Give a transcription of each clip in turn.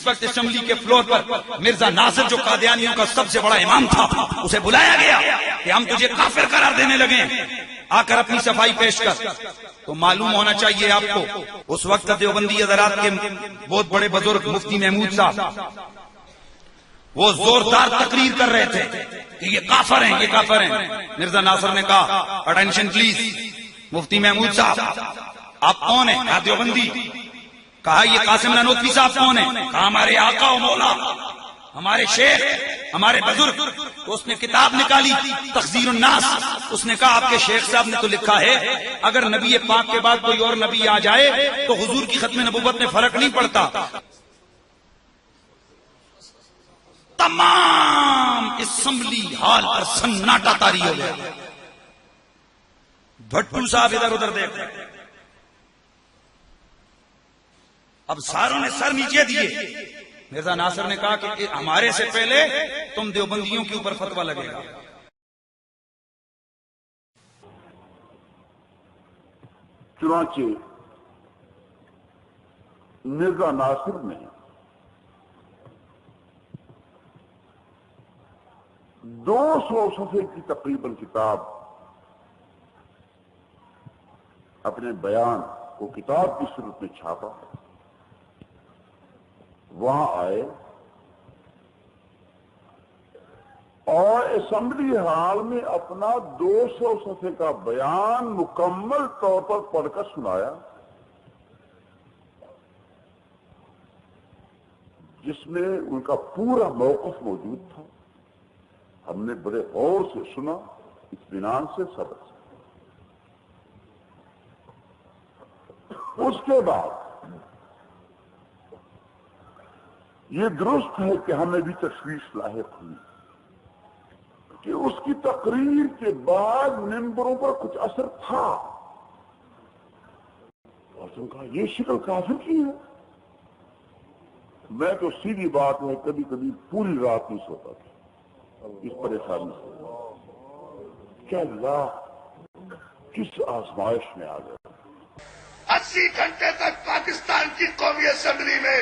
وقت اسمبلی کے فلور پر مرزا ناصر جو قادیانیوں کا سب سے بڑا امام تھا اسے بلایا گیا کہ ہم تجھے کافر قرار دینے لگے، آ کر اپنی صفائی پیش کر. تو معلوم ہونا چاہیے آپ کو اس وقت دیوبندی حضرات کے بہت بڑے بزرگ مفتی محمود صاحب وہ زوردار تقریر کر رہے تھے کہ یہ کافر ہیں، یہ کافر ہیں. مرزا ناصر نے کہا اٹینشن پلیز، مفتی محمود صاحب آپ کون ہیں؟ کہا دیوبندی. کہا یہ قاسم نانوتوی صاحب کون ہیں؟ کہا ہمارے آقا و مولا، ہمارے شیخ، ہمارے بزرگ. تو اس نے کتاب نکالی تخزیر الناس. اس نے کہا آپ کے شیخ صاحب نے تو لکھا ہے اگر نبی پاک کے بعد کوئی اور نبی آ جائے تو حضور کی ختم نبوت میں فرق نہیں پڑتا. تمام اسمبلی ہال پر سناٹا طاری ہو گیا. بھٹو صاحب ادھر ادھر دیکھ رہے، اب ساروں نے سر نیچے دیے. مرزا ناصر نے کہا کہ ہمارے سے پہلے تم دیوبندیوں کے اوپر فتویٰ لگے گا. چنانچہ مرزا ناصر نے 200 صفحے کی تقریباً کتاب اپنے بیان کو کتاب کی صورت میں چھاپا. وہاں آئے اور اسمبلی ہال میں اپنا 200 صفحے کا بیان مکمل طور پر پڑھ کر سنایا، جس میں ان کا پورا موقف موجود تھا. ہم نے بڑے غور سے سنا، اطمینان سے، صبر سے. اس کے بعد یہ درست ہے کہ ہمیں بھی تشویش لاحق ہوئی کہ اس کی تقریر کے بعد ممبروں پر کچھ اثر تھا. اور تم کہا یہ شکل کافر کی ہے. میں تو سیدھی بات ہے کبھی کبھی پوری رات نہیں سوتا تھا اس پریشانی سے کہ اللہ کس آزمائش میں آ گیا. 80 گھنٹے تک پاکستان کی قومی اسمبلی میں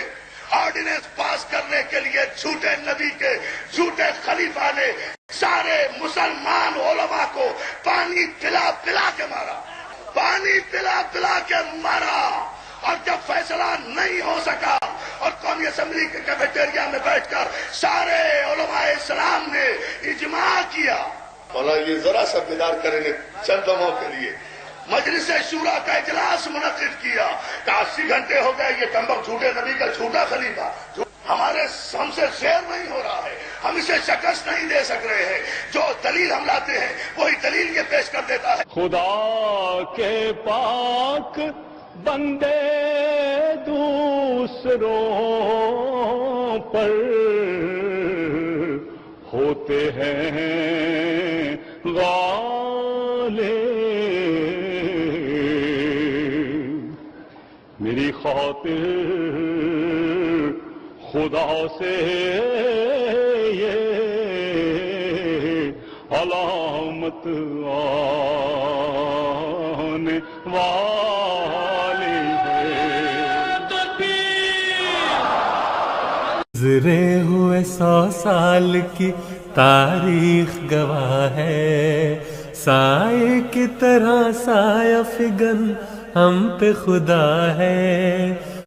آرڈیننس پاس کرنے کے لیے جھوٹے نبی کے جھوٹے خلیفہ نے سارے مسلمان علماء کو پانی پلا پلا کے مارا، پانی پلا پلا کے مارا. اور جب فیصلہ نہیں ہو سکا اور قومی اسمبلی کے کیفیٹیریا میں بیٹھ کر سارے علماء اسلام نے اجماع کیا، مولا یہ ذرا سا بیدار کریں گے چند دموں کے لیے. مجلس شورا کا اجلاس منعقد کیا کہ 80 گھنٹے ہو گئے یہ کمبخت جھوٹے نبی کا جھوٹا خلیفہ ہم سے شیر نہیں ہو رہا ہے، ہم اسے شکست نہیں دے سک رہے ہیں. جو دلیل ہم لاتے ہیں وہی دلیل یہ پیش کر دیتا ہے. خدا کے پاک بندے دوسروں پر ہوتے ہیں غالب. میری خاطر خدا سے یہ علامت آنے والی ہے. گزرے ہوئے 100 سال کی تاریخ گواہ ہے، سائے کی طرح سایہ فگن ہم پہ خدا ہے.